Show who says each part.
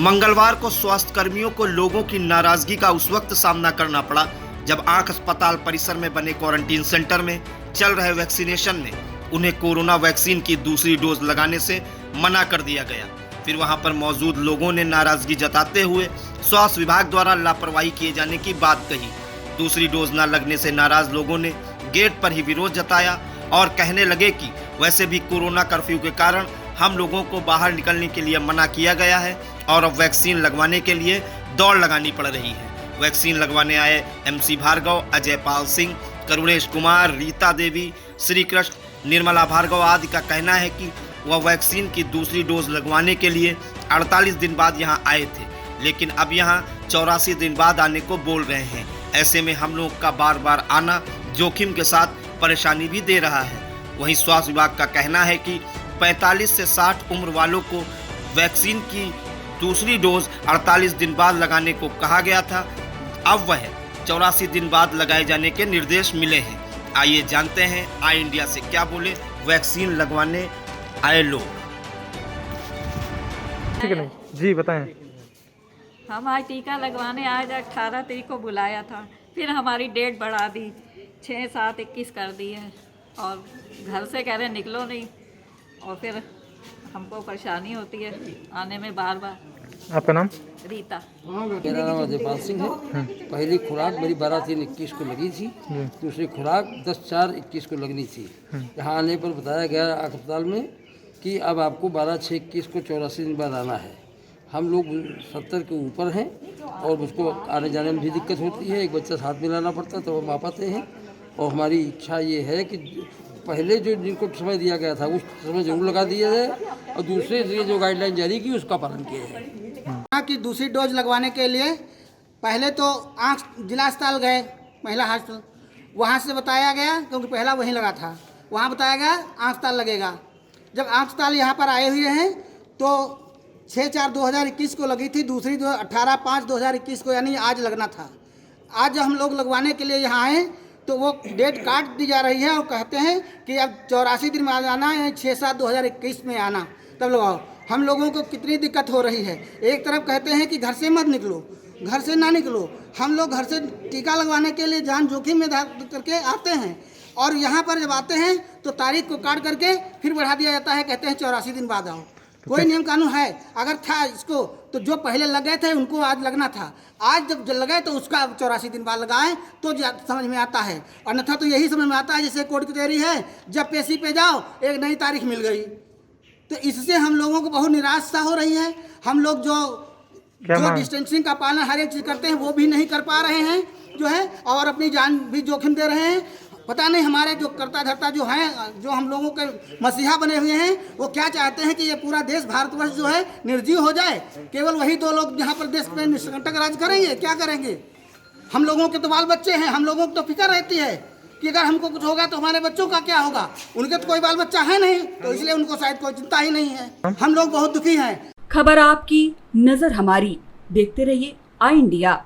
Speaker 1: मंगलवार को स्वास्थ्य कर्मियों को लोगों की नाराजगी का उस वक्त सामना करना पड़ा जब आंख अस्पताल परिसर में बने क्वारंटीन सेंटर में चल रहे वैक्सीनेशन में उन्हें कोरोना वैक्सीन की दूसरी डोज लगाने से मना कर दिया गया। फिर वहां पर मौजूद लोगों ने नाराजगी जताते हुए स्वास्थ्य विभाग द्वारा लापरवाही किए जाने की बात कही। दूसरी डोज न लगने से नाराज लोगों ने गेट पर ही विरोध जताया और कहने लगे कि वैसे भी कोरोना कर्फ्यू के कारण हम लोगों को बाहर निकलने के लिए मना किया गया है और अब वैक्सीन लगवाने के लिए दौड़ लगानी पड़ रही है। वैक्सीन लगवाने आए MC भार्गव, अजय पाल सिंह, करुणेश कुमार, रीता देवी, श्री कृष्ण, निर्मला भार्गव आदि का कहना है कि वह वैक्सीन की दूसरी डोज लगवाने के लिए 48 दिन बाद यहां आए थे, लेकिन अब यहां 84 दिन बाद आने को बोल रहे हैं। ऐसे में हम लोग का बार बार आना जोखिम के साथ परेशानी भी दे रहा है। वहीं स्वास्थ्य विभाग का कहना है कि 45 से 60 उम्र वालों को वैक्सीन की दूसरी डोज 48 दिन बाद लगाने को कहा गया था, अब वह 84 दिन बाद लगाए जाने के निर्देश मिले हैं। आइए जानते हैं आई इंडिया से क्या बोले वैक्सीन लगवाने आए लोग।
Speaker 2: ठीक है, नहीं जी बताएं।
Speaker 3: हम आज टीका लगवाने आज 18 तारीख को बुलाया था, फिर हमारी डेट बढ़ा दी, 6, 7, 21 कर दी है और घर से कह रहे निकलो नहीं और फिर हमको परेशानी होती है आने में बार बार।
Speaker 2: आपका नाम?
Speaker 3: रीता।
Speaker 4: मेरा नाम अजय पाल सिंह है। पहली खुराक मेरी 12/3/21 को लगी थी, दूसरी खुराक 10/4/21 को लगनी थी। यहाँ आने पर बताया गया अस्पताल में कि अब आपको 12/6/21 को 84 दिन बाद आना है। हम लोग 70 के ऊपर हैं और मुझको आने जाने में भी दिक्कत होती है, एक बच्चा साथ में लाना पड़ता है तो हम आ पाते हैं। और हमारी इच्छा ये है कि पहले जो जिनको समय दिया गया था उस समय जरूर लगा दिया जाए और दूसरे से जो गाइडलाइन जारी की उसका पालन किया जाए।
Speaker 5: यहाँ की दूसरी डोज लगवाने के लिए पहले तो आँख जिला अस्पताल गए, महिला हॉस्पिटल, वहाँ से बताया गया, क्योंकि पहला वहीं लगा था, वहाँ बताया गया आँख अस्पताल लगेगा। जब आँख अस्पताल यहाँ पर आए हुए हैं तो 6/4/2021 को लगी थी, दूसरी 18/5/2021 को, यानी आज लगना था। आज जब हम लोग लगवाने के लिए यहाँ आए तो वो डेट काट दी जा रही है और कहते हैं कि अब 84 दिन में आ जाना है, 6/7/2021 में आना तब लगाओ। हम लोगों को कितनी दिक्कत हो रही है। एक तरफ कहते हैं कि घर से मत निकलो, घर से ना निकलो, हम लोग घर से टीका लगवाने के लिए जान जोखिम में करके आते हैं और यहाँ पर जब आते हैं तो तारीख को काट करके फिर बढ़ा दिया जाता है, कहते हैं 84 दिन बाद आओ। कोई नियम कानून है? अगर था इसको तो जो पहले लग गए थे उनको आज लगना था, आज जब लगाए तो उसका 84 दिन बाद लगाएं तो समझ में आता है, अन्यथा तो यही समझ में आता है जैसे कोर्ट की तैयारी है, जब पेशी पे जाओ एक नई तारीख मिल गई। तो इससे हम लोगों को बहुत निराशा हो रही है। हम लोग जो डिस्टेंसिंग का पालन हर एक चीज़ करते हैं वो भी नहीं कर पा रहे हैं जो है, और अपनी जान भी जोखिम दे रहे हैं। पता नहीं हमारे जो कर्ता धर्ता जो हैं, जो हम लोगों के मसीहा बने हुए हैं, वो क्या चाहते हैं कि ये पूरा देश भारतवर्ष जो है निर्जीव हो जाए, केवल वही 2 लोग यहाँ पर देश में निष्कंटक राज करेंगे। क्या करेंगे? हम लोगों के तो बाल बच्चे हैं, हम लोगों को तो फिक्र रहती है कि अगर हमको कुछ होगा तो हमारे बच्चों का क्या होगा। उनके तो कोई बाल बच्चा है नहीं, तो इसलिए उनको शायद कोई चिंता ही नहीं है। हम लोग बहुत दुखी हैं।
Speaker 6: खबर आपकी, नजर हमारी, देखते रहिए आई इंडिया।